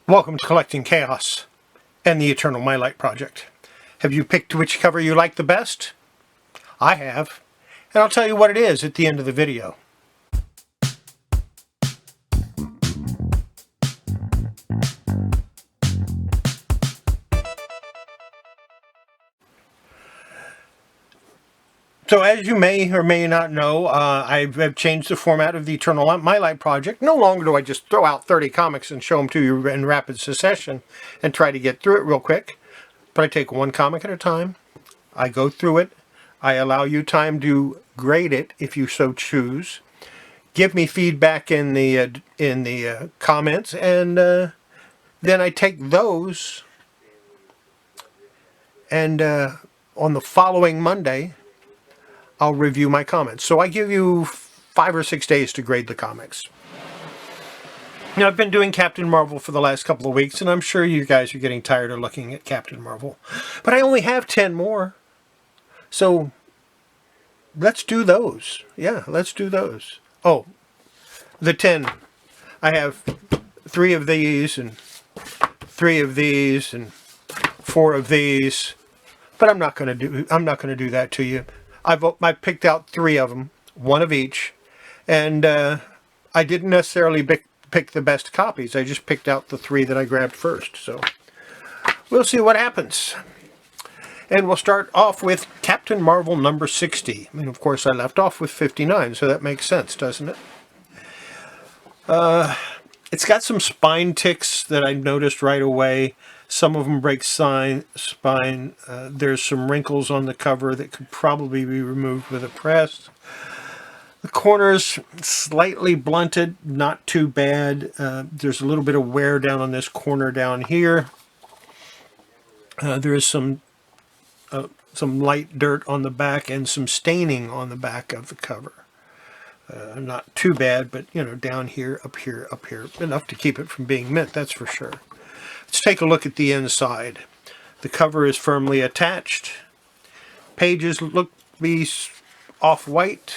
Welcome to Collecting Chaos and the Eternal Mylite Project. Have you picked which cover you like the best? I have, and I'll tell you what it is at the end of the video. So as you may or may not know, I've changed the format of the Eternal Mylite Project. No longer do I just throw out 30 comics and show them to you in rapid succession and try to get through it real quick. But I take one comic at a time. I go through it. I allow you time to grade it if you so choose. Give me feedback in the comments, and then I take those, and on the following Monday, I'll review my comments. So I give you 5 or 6 days to grade the comics. Now, I've been doing Captain Marvel for the last couple of weeks, and I'm sure you guys are getting tired of looking at Captain Marvel. But I only have 10 more. So let's do those. Yeah, let's do those. Oh, the 10. I have 3 of these, and 3 of these, and 4 of these. But I'm not going to do that to you. I picked out 3 of them, 1 of each, and I didn't necessarily pick the best copies. I just picked out the 3 that I grabbed first. So we'll see what happens. And we'll start off with Captain Marvel number 60. And of course I left off with 59, so that makes sense, doesn't it? It's got some spine ticks that I noticed right away. Some of them break spine. There's some wrinkles on the cover that could probably be removed with a press. The corners slightly blunted, not too bad. There's a little bit of wear down on this corner down here. There is some light dirt on the back and some staining on the back of the cover. Not too bad, but down here, up here, enough to keep it from being mint, that's for sure. Let's take a look at the inside. The cover is firmly attached. Pages look to be off-white.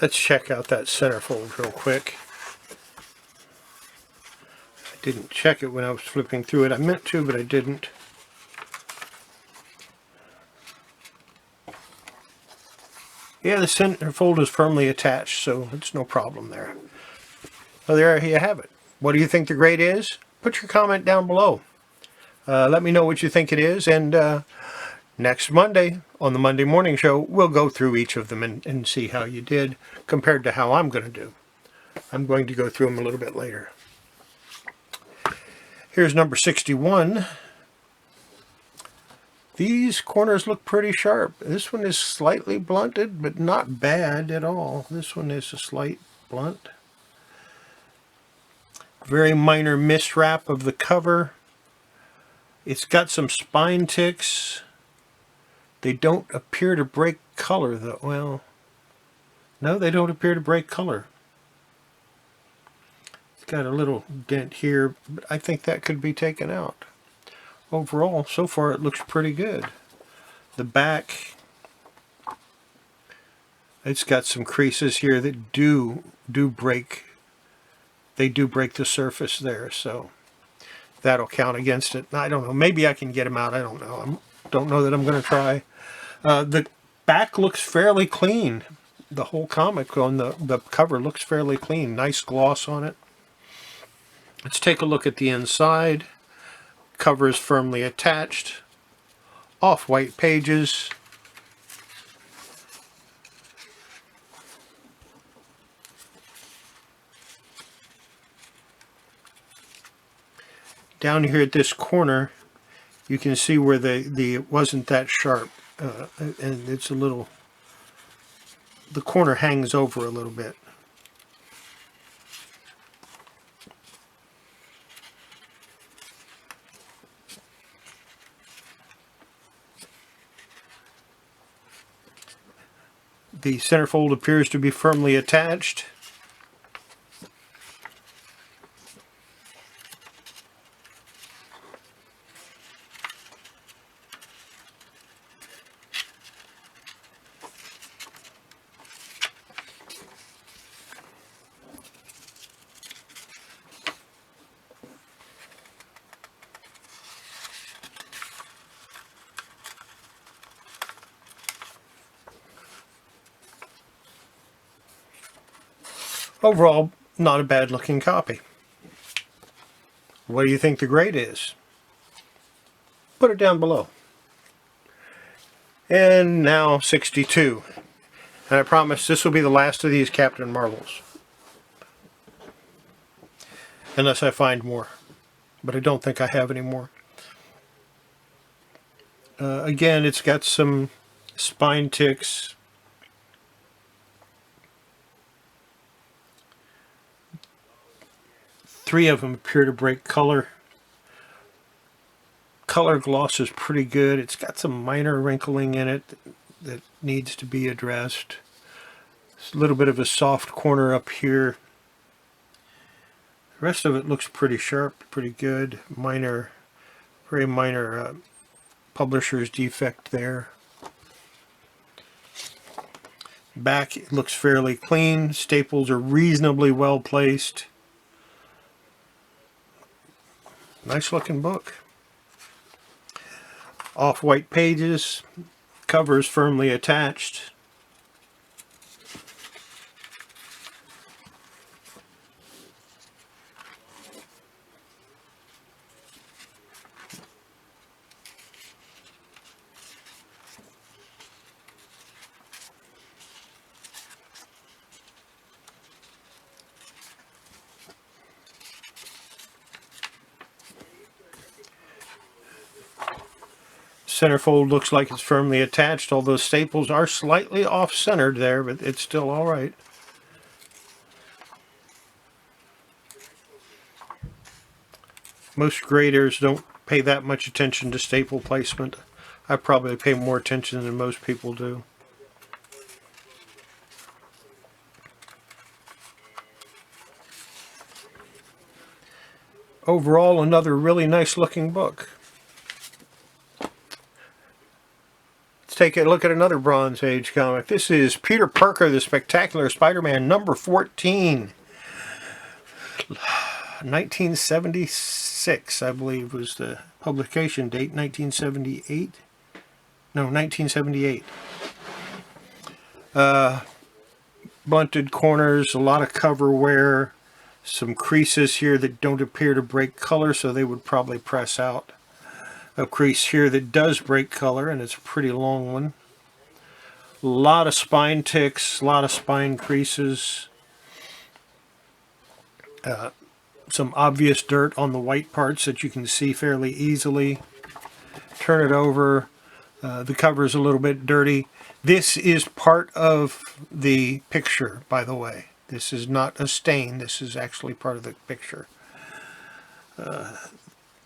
Let's check out that centerfold real quick. I didn't check it when I was flipping through it. I meant to, but I didn't. Yeah, the centerfold is firmly attached, so it's no problem there. Well, there you have it. What do you think the grade is? Put your comment down below. Let me know what you think it is, and next Monday, on the Monday morning show, we'll go through each of them and see how you did compared to how I'm going to do. I'm going to go through them a little bit later. Here's number 61. These corners look pretty sharp. This one is slightly blunted, but not bad at all. This one is a slight blunt. Very minor miswrap of the cover. It's got some spine ticks. They don't appear to break color, though. Well, no, they don't appear to break color. It's got a little dent here, but I think that could be taken out. Overall, so far it looks pretty good. The back, it's got some creases here that do break. They do break the surface there, so that'll count against it. I don't know. Maybe I can get them out. I don't know. I don't know that I'm going to try. The back looks fairly clean. The whole comic on the cover looks fairly clean. Nice gloss on it. Let's take a look at the inside. Cover is firmly attached. Off-white pages. down here at this corner, you can see where it wasn't that sharp, and it's a little, the corner hangs over a little bit. The centerfold appears to be firmly attached. Overall, not a bad looking copy. What do you think the grade is? Put it down below. And now 62. And I promise this will be the last of these Captain Marvels. Unless I find more. But I don't think I have any more. Again, it's got some spine ticks. Three of them appear to break color. Color gloss is pretty good. It's got some minor wrinkling in it that needs to be addressed. It's a little bit of a soft corner up here. The rest of it looks pretty sharp, pretty good. Minor, very minor publisher's defect there. Back, it looks fairly clean. Staples are reasonably well placed. Nice looking book. Off-white pages, covers firmly attached. Centerfold looks like it's firmly attached, although staples are slightly off-centered there, but it's still all right. Most graders don't pay that much attention to staple placement. I probably pay more attention than most people do. Overall, another really nice looking book. Let's take a look at another Bronze Age comic. This is Peter Parker, the Spectacular Spider-Man, number 14. 1976, I believe, was the publication date. 1978? No, 1978. Blunted corners, a lot of cover wear, some creases here that don't appear to break color, so they would probably press out. A crease here that does break color, and it's a pretty long one. A lot of spine ticks, a lot of spine creases. Some obvious dirt on the white parts that you can see fairly easily. Turn it over. The cover is a little bit dirty. This is part of the picture, by the way. This is not a stain. This is actually part of the picture.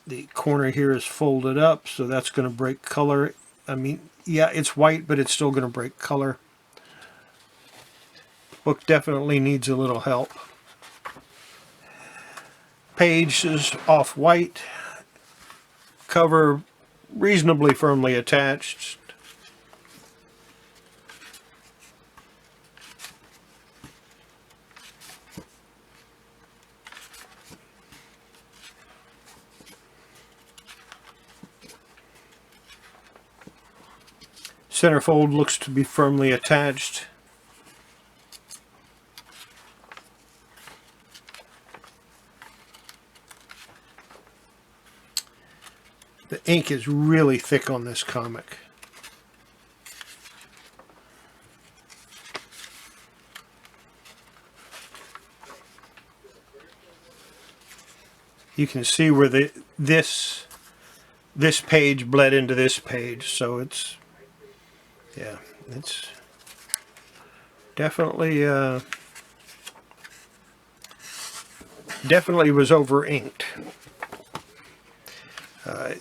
The corner here is folded up, so that's going to break color. I mean, yeah, it's white, but it's still going to break color. Book definitely needs a little help. Page is off-white. Cover reasonably firmly attached. Centerfold looks to be firmly attached. The ink is really thick on this comic. You can see where this page bled into this page, so it's, yeah, it's definitely definitely was over inked.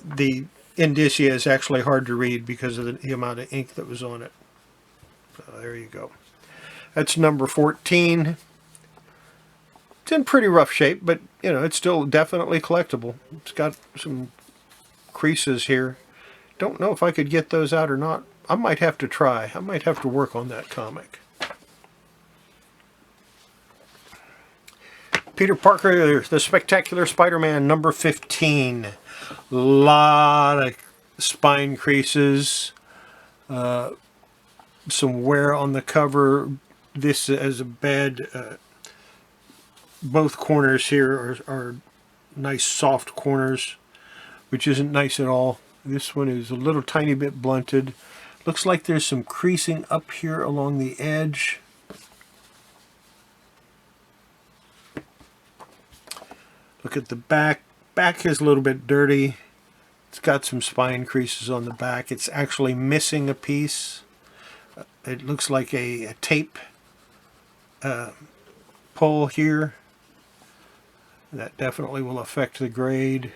The indicia is actually hard to read because of the amount of ink that was on it. There you go. That's number 14. It's in pretty rough shape, but you know, it's still definitely collectible. It's got some creases here. Don't know if I could get those out or not. I might have to try. I might have to work on that comic. Peter Parker, The Spectacular Spider-Man, number 15. Lot of spine creases. Some wear on the cover. This is a bad. Both corners here are nice soft corners, which isn't nice at all. This one is a little tiny bit blunted. Looks like there's some creasing up here along the edge. Look at the back. Back is a little bit dirty. It's got some spine creases on the back. It's actually missing a piece. It looks like a tape pull here. That definitely will affect the grade.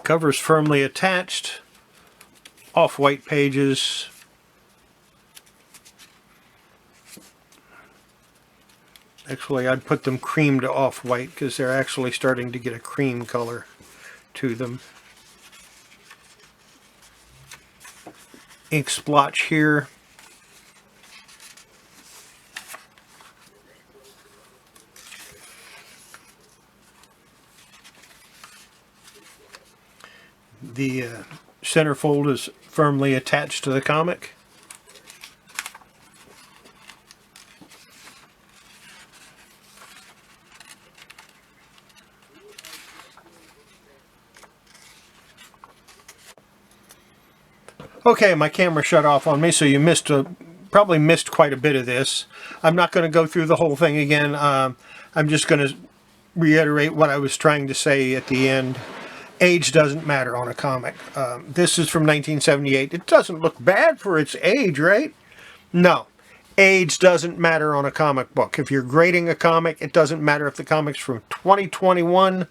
Cover's firmly attached. Off-white pages. Actually, I'd put them cream to off-white because they're actually starting to get a cream color to them. Ink splotch here. The centerfold is firmly attached to the comic. Okay, my camera shut off on me, so you probably missed quite a bit of this. I'm not going to go through the whole thing again. I'm just going to reiterate what I was trying to say at the end. Age doesn't matter on a comic. This is from 1978. It doesn't look bad for its age, right? No. Age doesn't matter on a comic book. If you're grading a comic, it doesn't matter if the comic's from 2021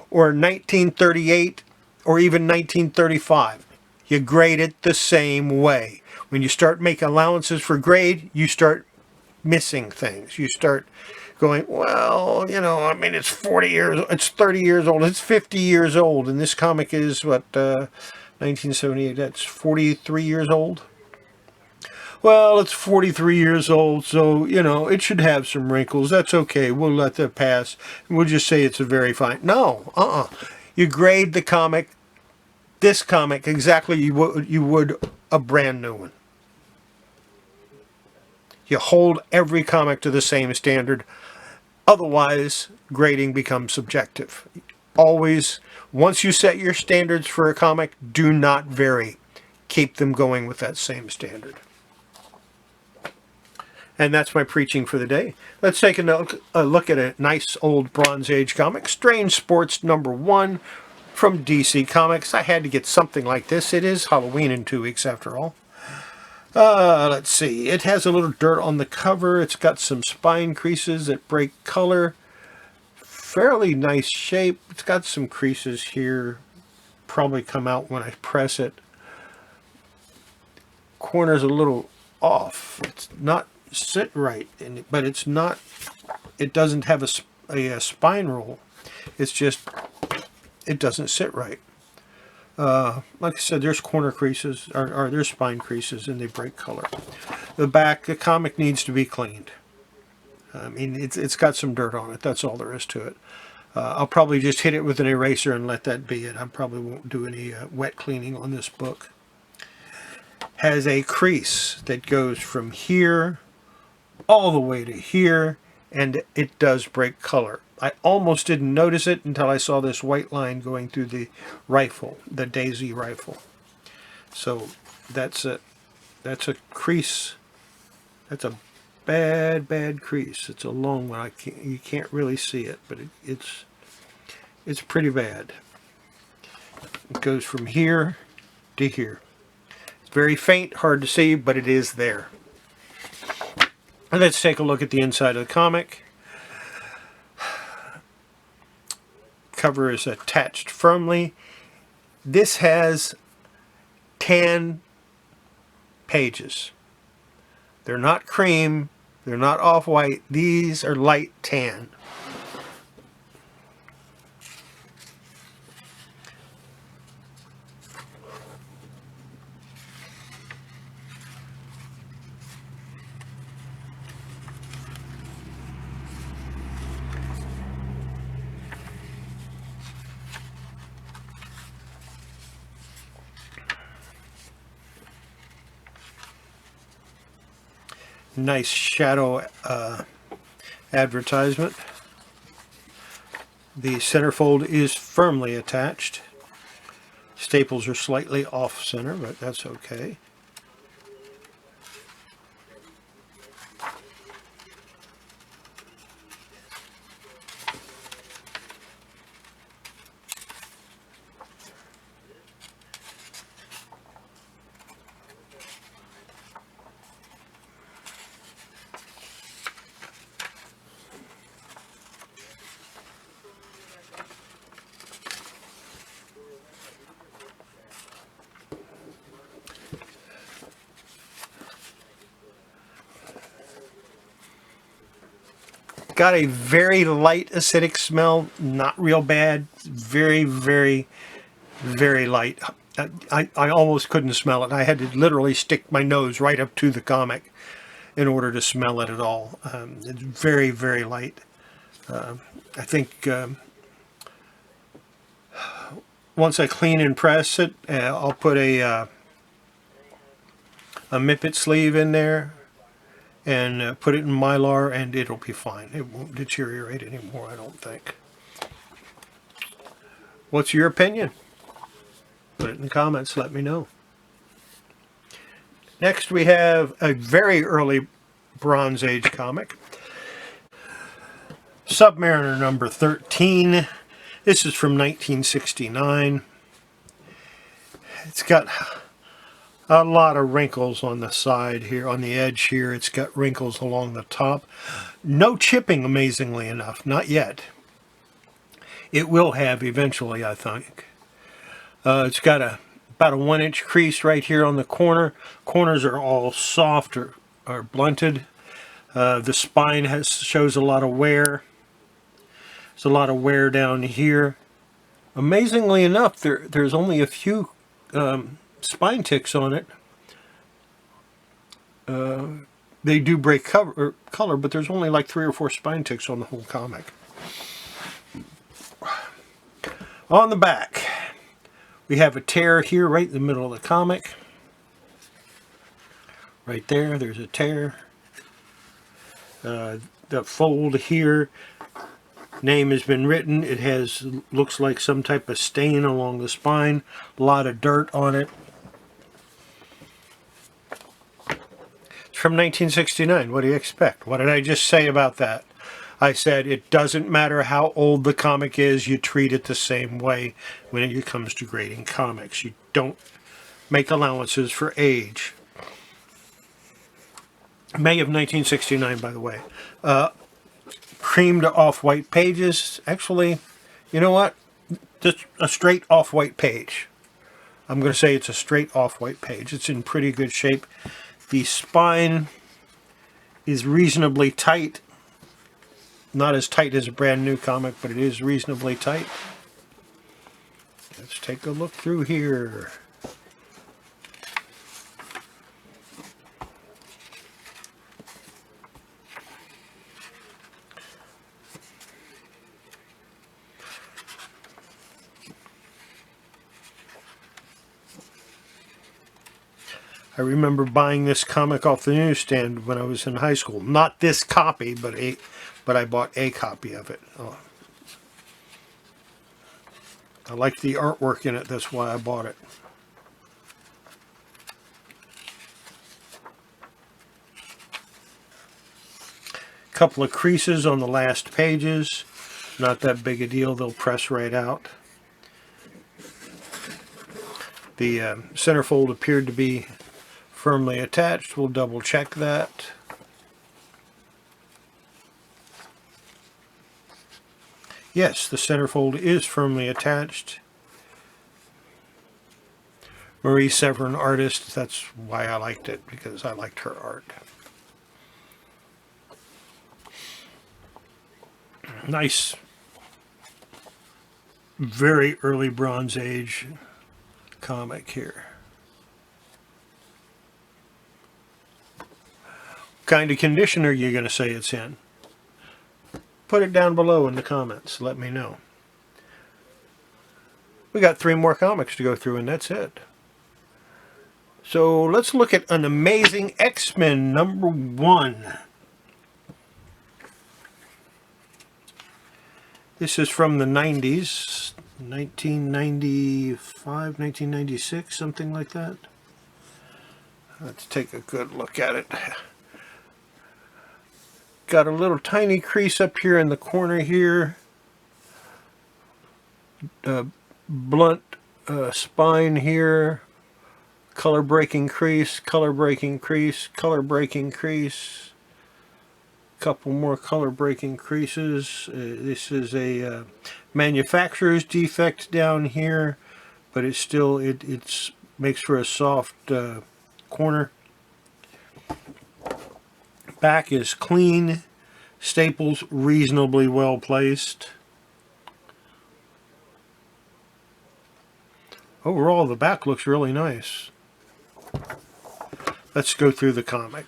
or 1938 or even 1935. You grade it the same way. When you start making allowances for grade, you start missing things. You start going, well, you know, I mean, it's 40 years, it's 30 years old, it's 50 years old, and this comic is, what, 1978, that's 43 years old? Well, it's 43 years old, so, you know, it should have some wrinkles. That's okay. We'll let that pass. We'll just say it's a very fine. No, You grade the comic, this comic, exactly you would a brand new one. You hold every comic to the same standard. Otherwise, grading becomes subjective. Always, once you set your standards for a comic, do not vary. Keep them going with that same standard. And that's my preaching for the day. Let's take a look at a nice old Bronze Age comic, Strange Sports #1 from DC Comics. I had to get something like this. It is Halloween in 2 weeks after all. Let's see. It has a little dirt on the cover. It's got some spine creases that break color. Fairly nice shape. It's got some creases here. Probably come out when I press it. Corner's a little off. It's not sit right, but it's not. It doesn't have a spine roll. It's just it doesn't sit right. Like I said, there's corner creases, or there's spine creases, and they break color. The back, the comic needs to be cleaned. I mean, it's got some dirt on it. That's all there is to it. I'll probably just hit it with an eraser and let that be it. I probably won't do any wet cleaning on this book. Has a crease that goes from here all the way to here, and it does break color. I almost didn't notice it until I saw this white line going through the rifle, the Daisy rifle. So that's a crease. That's a bad crease. It's a long one. You can't really see it, but it's It's pretty bad. It goes from here to here. It's very faint, hard to see, but it is there. And let's take a look at the inside of the comic. Cover is attached firmly. This has tan pages. They're not cream, they're not off-white, these are light tan. Nice shadow advertisement. The centerfold is firmly attached. Staples are slightly off center, but that's okay. Got a very light acidic smell, not real bad, very, very, very light. I almost couldn't smell it. I had to literally stick my nose right up to the comic in order to smell it at all. It's very, very light. I think once I clean and press it, I'll put a Mipit sleeve in there and put it in Mylar, and it'll be fine. It won't deteriorate anymore, I don't think. What's your opinion? Put it in the comments, let me know. Next we have a very early Bronze Age comic. Submariner number 13. This is from 1969. It's got a lot of wrinkles on the side here, on the edge here. It's got wrinkles along the top. No chipping, amazingly enough, not yet. It will have eventually, I think. It's got about a 1-inch crease right here on the corner. Corners are all soft or blunted. The spine shows a lot of wear. There's a lot of wear down here. Amazingly enough, there's only a few spine ticks on it. They do break color, but there's only like 3 or 4 spine ticks on the whole comic. On the back, we have a tear here right in the middle of the comic. Right there, there's a tear. The fold here, name has been written. It looks like some type of stain along the spine. A lot of dirt on it. It's from 1969. What do you expect? What did I just say about that? I said it doesn't matter how old the comic is, you treat it the same way when it comes to grading comics. You don't make allowances for age. May of 1969, by the way. Cream to off-white pages. Actually, you know what? Just a straight off-white page. I'm going to say it's a straight off-white page. It's in pretty good shape. The spine is reasonably tight. Not as tight as a brand new comic, but it is reasonably tight. Let's take a look through here. I remember buying this comic off the newsstand when I was in high school. Not this copy, but I bought a copy of it. Oh. I liked the artwork in it, that's why I bought it. Couple of creases on the last pages. not that big a deal. They'll press right out. The centerfold appeared to be firmly attached. We'll double check that. Yes, the centerfold is firmly attached. Marie Severin, artist, that's why I liked it, because I liked her art. Nice, very early Bronze Age comic here. What kind of condition are you going to say it's in? Put it down below in the comments. Let me know. We got 3 more comics to go through, and that's it. So let's look at An Amazing X-Men #1. This is from the 90s, 1995, 1996, something like that. Let's take a good look at it. Got a little tiny crease up here in the corner here. Blunt spine here. Color breaking crease, color breaking crease, color breaking crease. Couple more color breaking creases. This is a manufacturer's defect down here, but it's still it's makes for a soft corner. Back is clean, staples reasonably well placed. Overall, the back looks really nice. Let's go through the comic.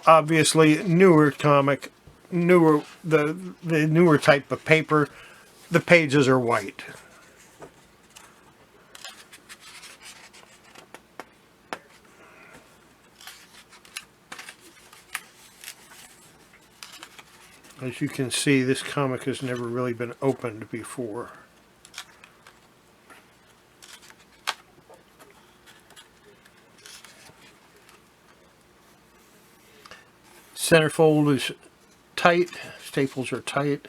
Obviously, newer comic, the newer type of paper. The pages are white. As you can see, this comic has never really been opened before. Centerfold is tight, staples are tight.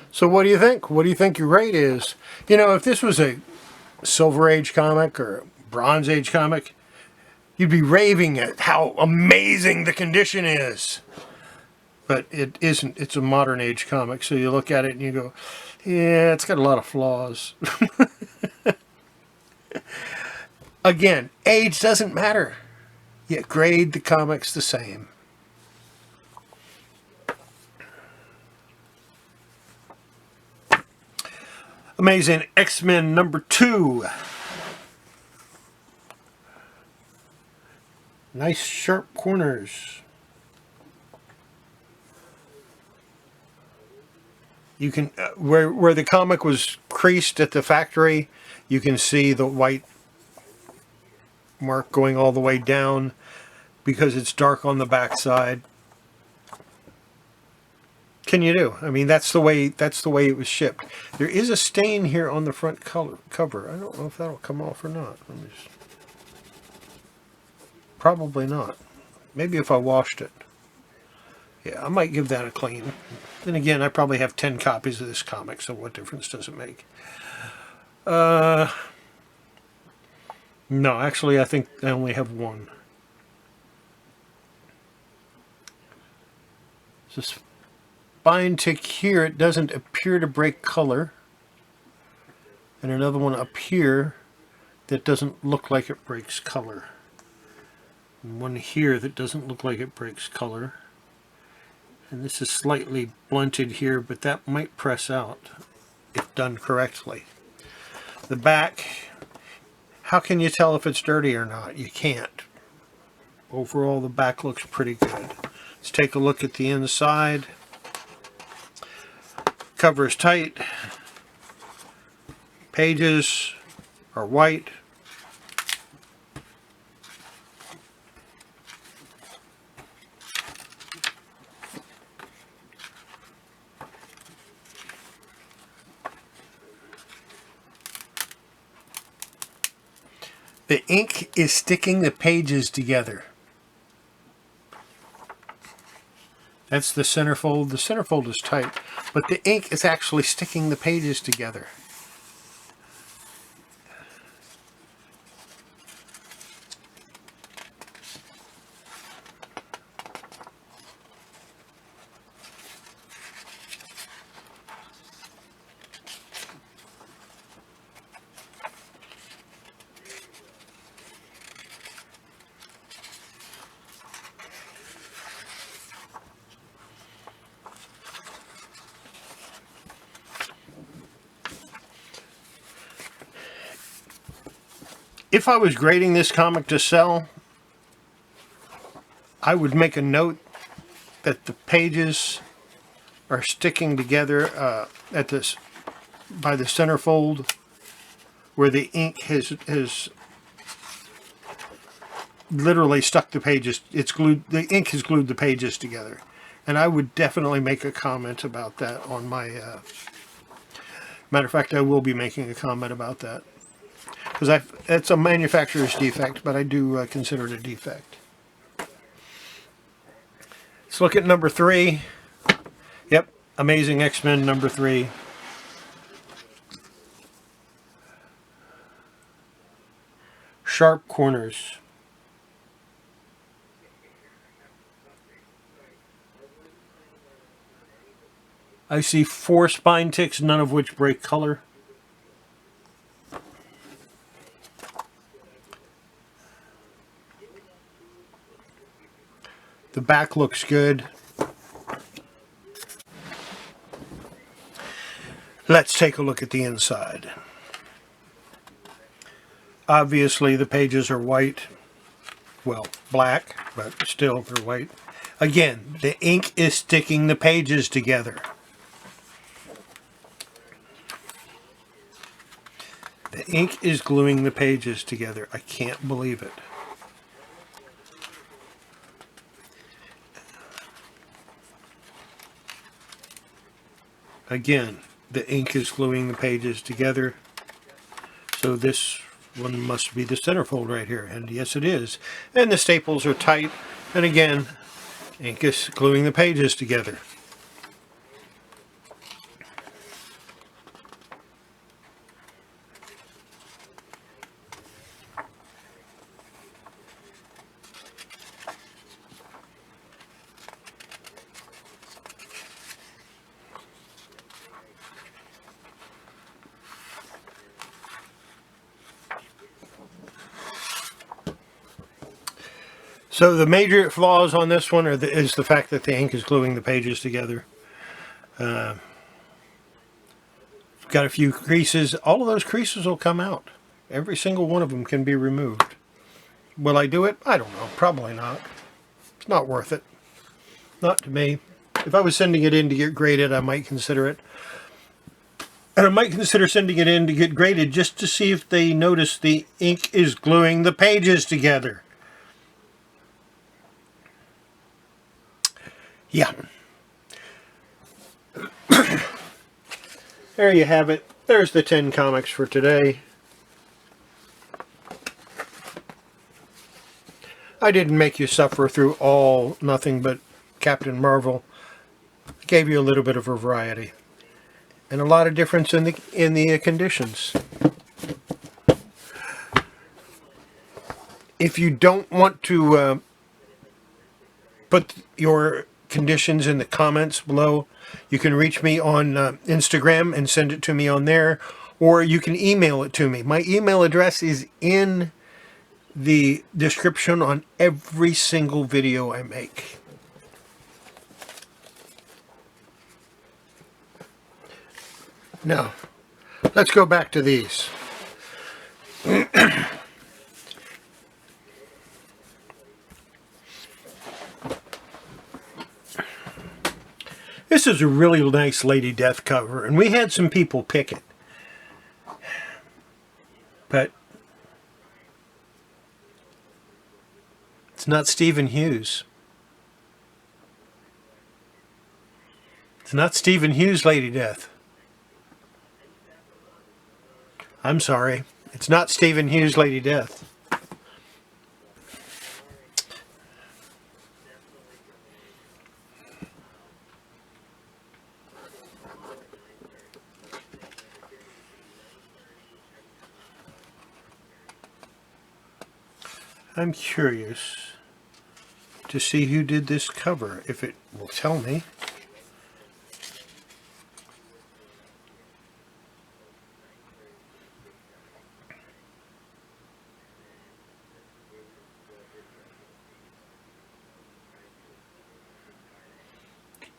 So what do you think? What do you think your rate is? You know, if this was a Silver Age comic or a Bronze Age comic, you'd be raving at how amazing the condition is. But it isn't. It's a modern age comic, so you look at it and you go, yeah, it's got a lot of flaws. Again, age doesn't matter. You grade the comics the same. Amazing X-Men #2. Nice sharp corners. You can where the comic was creased at the factory, you can see the white mark going all the way down because it's dark on the back side. Can you do? I mean, that's the way it was shipped. There is a stain here on the front cover. I don't know if that'll come off or not. Let me just... Probably not. Maybe if I washed it. Yeah, I might give that a clean. Then again, I probably have 10 copies of this comic, so what difference does it make? No, actually, I think I only have one. This spine tick here, it doesn't appear to break color. And another one up here that doesn't look like it breaks color. And one here that doesn't look like it breaks color. And this is slightly blunted here, but that might press out if done correctly. The back, how can you tell if it's dirty or not? You can't. Overall, the back looks pretty good. Let's take a look at the inside. Cover is tight. Pages are white. The ink is sticking the pages together. That's the centerfold. The centerfold is tight, but the ink is actually sticking the pages together. If I was grading this comic to sell, I would make a note that the pages are sticking together at this by the centerfold, where the ink has literally stuck the pages. It's glued. The ink has glued the pages together, and I would definitely make a comment about that on my. Matter of fact, I will be making a comment about that. Because it's a manufacturer's defect, but I do consider it a defect. Let's look at number 3. Yep, Amazing X-Men number 3. Sharp corners. I see 4 spine ticks, none of which break color. The back looks good. Let's take a look at the inside. Obviously the pages are white. Well, black, but still they're white. Again, the ink is sticking the pages together. The ink is gluing the pages together. I can't believe it. Again, the ink is gluing the pages together. So this one must be the centerfold right here. And yes, it is. And the staples are tight. And again, ink is gluing the pages together. So the major flaws on this one is the fact that the ink is gluing the pages together. Got a few creases. All of those creases will come out. Every single one of them can be removed. Will I do it? I don't know. Probably not. It's not worth it. Not to me. If I was sending it in to get graded, I might consider it. And I might consider sending it in to get graded just to see if they notice the ink is gluing the pages together. Yeah. There you have it. There's the 10 comics for today. I didn't make you suffer through all nothing but Captain Marvel. I gave you a little bit of a variety. And a lot of difference in the conditions. If you don't want to put your conditions in the comments below, you can reach me on Instagram and send it to me on there, or you can email it to me. My email address is in the description on every single video I make. Now, let's go back to these. This is a really nice Lady Death cover, and we had some people pick it. But it's not Stephen Hughes. It's not Stephen Hughes, Lady Death. I'm sorry. It's not Stephen Hughes, Lady Death. I'm curious to see who did this cover, if it will tell me.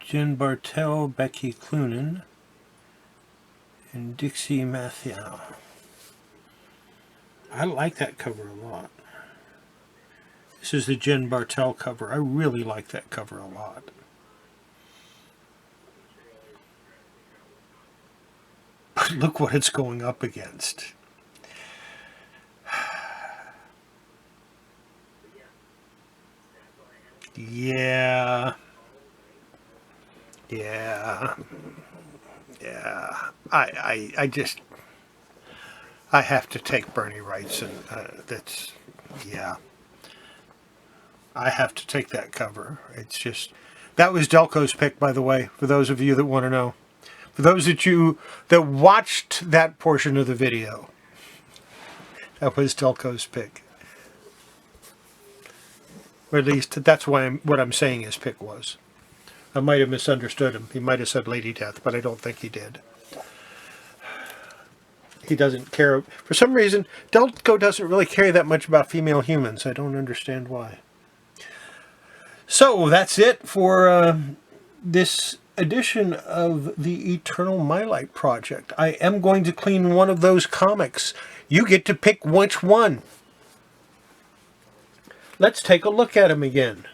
Jen Bartel, Becky Cloonan, and Dixie Matthew. I like that cover a lot. This is the Jen Bartel cover. I really like that cover a lot. But look what it's going up against. Yeah. I have to take Bernie Wrightson. That's, yeah. I have to take that cover. It's just, that was Delco's pick, by the way, for those of you that want to know. For those that watched that portion of the video, that was Delco's pick. Or at least that's what I'm saying his pick was. I might have misunderstood him. He might have said Lady Death, but I don't think he did. He doesn't care. For some reason, Delco doesn't really care that much about female humans. I don't understand why. So that's it for this edition of the Eternal Mylite Project. I am going to clean one of those comics. You get to pick which one. Let's take a look at them again.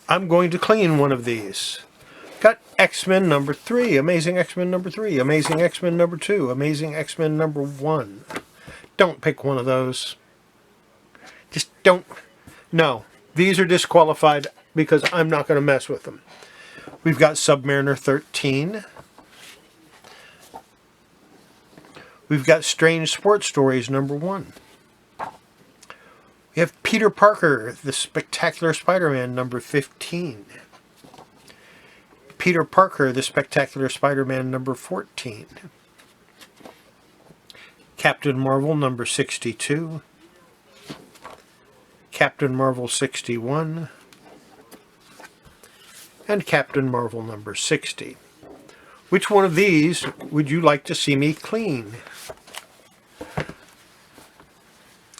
I'm going to clean one of these. Got X-Men number 3, Amazing X-Men number 3, Amazing X-Men number 2, Amazing X-Men number 1. Don't pick one of those. Just don't. No, these are disqualified because I'm not going to mess with them. We've got Submariner 13. We've got Strange Sports Stories number 1. We have Peter Parker, The Spectacular Spider-Man number 15. Peter Parker, The Spectacular Spider-Man number 14. Captain Marvel number 62. Captain Marvel 61. And Captain Marvel number 60. Which one of these would you like to see me clean?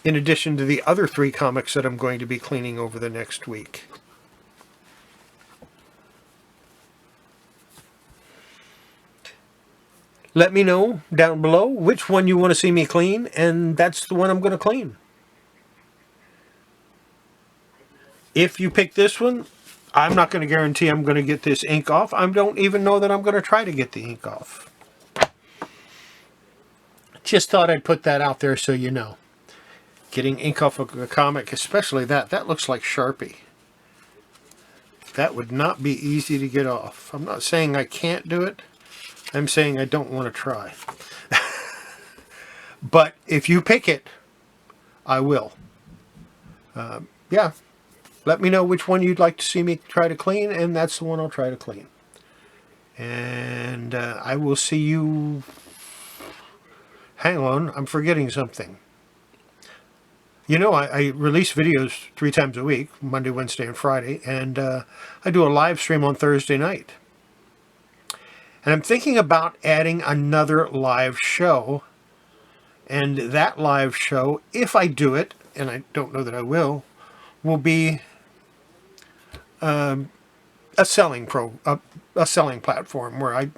In addition to the other 3 comics that I'm going to be cleaning over the next week. Let me know down below which one you want to see me clean, and that's the one I'm going to clean. If you pick this one, I'm not going to guarantee I'm going to get this ink off. I don't even know that I'm going to try to get the ink off. Just thought I'd put that out there so you know. Getting ink off of a comic, especially that looks like Sharpie. That would not be easy to get off. I'm not saying I can't do it. I'm saying I don't want to try. But if you pick it, I will. Yeah. Let me know which one you'd like to see me try to clean, and that's the one I'll try to clean. And I will see you... Hang on, I'm forgetting something. You know, I release videos 3 times a week, Monday, Wednesday, and Friday, and I do a live stream on Thursday night. And I'm thinking about adding another live show, and that live show, if I do it, and I don't know that I will be a selling platform where I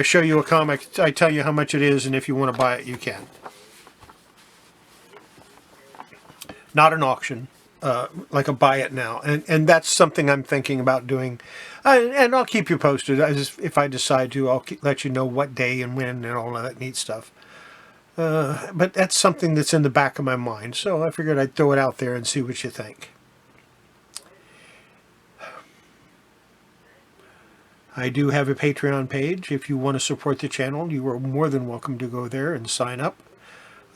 show you a comic, I tell you how much it is, and if you want to buy it, you can. Not an auction. like a buy it now, and that's something I'm thinking about doing, and I'll keep you posted. If I decide to, I'll let you know what day and when and all of that neat stuff. But that's something that's in the back of my mind, so I figured I'd throw it out there and see what you think. I do have a Patreon page. If you want to support the channel, you are more than welcome to go there and sign up.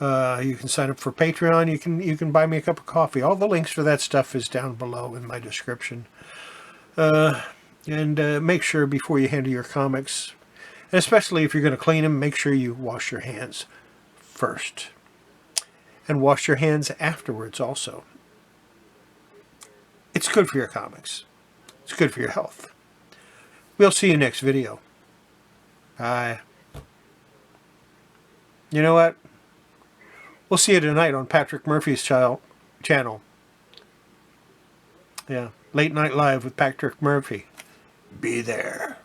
You can sign up for Patreon. You can buy me a cup of coffee. All the links for that stuff is down below in my description. And make sure before you handle your comics, and especially if you're going to clean them, make sure you wash your hands first. And wash your hands afterwards also. It's good for your comics. It's good for your health. We'll see you next video. Bye. You know what? We'll see you tonight on Patrick Murphy's channel. Yeah, Late Night Live with Patrick Murphy. Be there.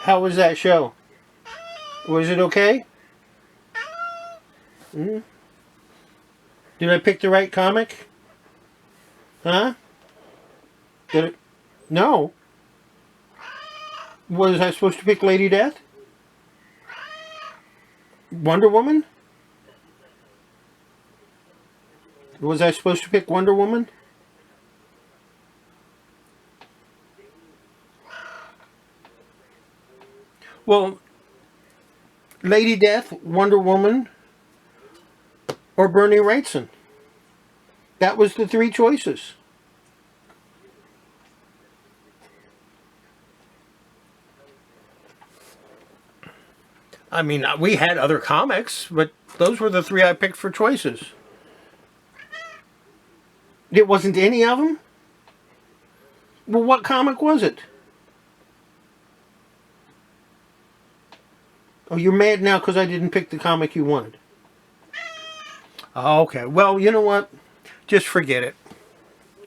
How was that show? Was it okay? Hmm? Did I pick the right comic? Huh? Did it? No. Was I supposed to pick Lady Death? Wonder Woman? Was I supposed to pick Wonder Woman? Well, Lady Death, Wonder Woman, or Bernie Wrightson. That was the three choices. I mean, we had other comics, but those were the three I picked for choices. It wasn't any of them? Well, what comic was it? Oh, you're mad now because I didn't pick the comic you wanted. Okay, well, you know what? Just forget it.